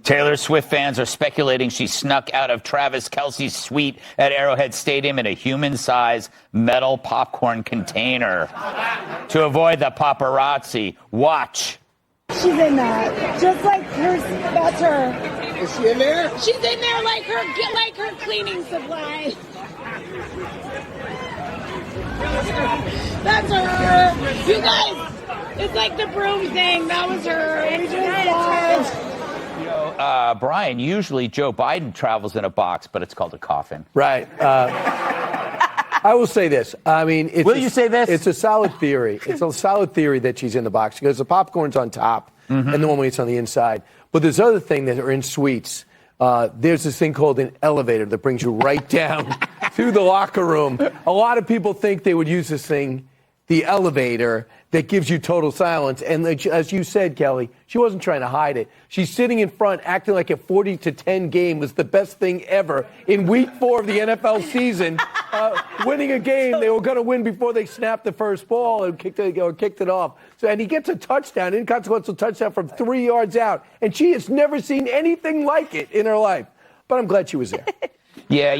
Taylor Swift fans are speculating she snuck out of Travis Kelce's suite at Arrowhead Stadium in a human-sized metal popcorn container. To avoid the paparazzi, watch. She's in that. Just like her, that's her. Is she in there? She's in there like her cleaning supply. That's her. You guys, it's like the broom thing. That was her. We just watched. Brian, usually Joe Biden travels in a box, but it's called a coffin. Right. I will say this. I mean, Will you say this? It's a solid theory. It's a solid theory that she's in the box because the popcorn's on top, and normally it's on the inside. But there's other thing that are in suites. There's this thing called an elevator that brings you right down to the locker room. A lot of people think they would use this thing, the elevator, that gives you total silence. And as you said, Kelly, she wasn't trying to hide it. She's sitting in front, acting like a 40-10 game was the best thing ever in Week 4 of the NFL season. Winning a game they were going to win before they snapped the first ball and kicked it off. So, and he gets a touchdown, inconsequential touchdown from 3 yards out. And she has never seen anything like it in her life. But I'm glad she was there. Yeah,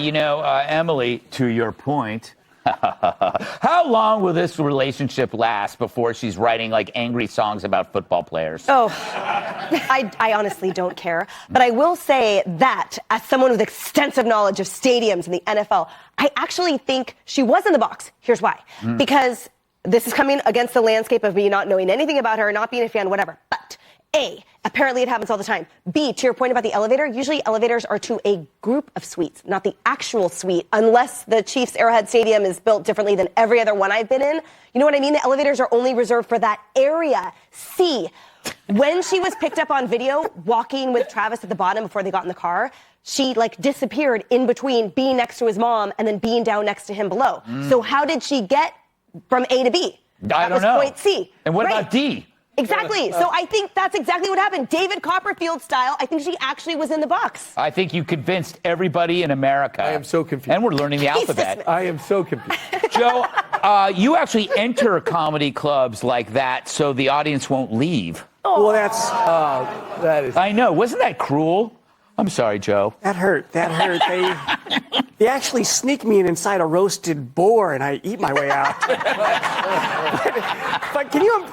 Emily, to your point, how long will this relationship last before she's writing like angry songs about football players? Oh, I honestly don't care. But I will say that as someone with extensive knowledge of stadiums in the NFL, I actually think she was in the box. Here's why. Because this is coming against the landscape of me not knowing anything about her, not being a fan, whatever. But A, apparently it happens all the time. B, to your point about the elevator, usually elevators are to a group of suites, not the actual suite, unless the Chiefs Arrowhead Stadium is built differently than every other one I've been in. You know what I mean? The elevators are only reserved for that area. C, when she was picked up on video walking with Travis at the bottom before they got in the car, she disappeared in between being next to his mom and then being down next to him below. So how did she get from A to B? I don't know. Point C. And what about D? Exactly. So I think that's exactly what happened. David Copperfield style. I think she actually was in the box. I think you convinced everybody in America. I am so confused. And we're learning the alphabet. I am so confused. Joe, you actually enter comedy clubs like that so the audience won't leave. Well, that is. I know. Wasn't that cruel? I'm sorry, Joe. that hurt. They actually sneak me inside a roasted boar, and I eat my way out. but can you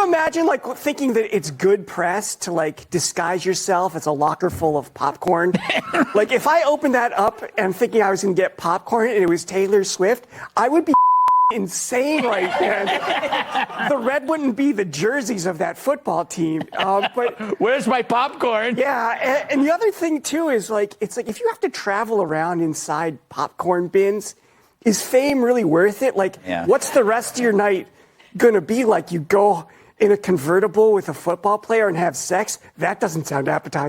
imagine thinking that it's good press to disguise yourself as a locker full of popcorn? If I opened that up and thinking I was going to get popcorn and it was Taylor Swift, I would be insane right then. The red wouldn't be the jerseys of that football team. But where's my popcorn? Yeah, and the other thing too is it's if you have to travel around inside popcorn bins, is fame really worth it? What's the rest of your night going to be like? You go in a convertible with a football player and have sex? That doesn't sound appetizing.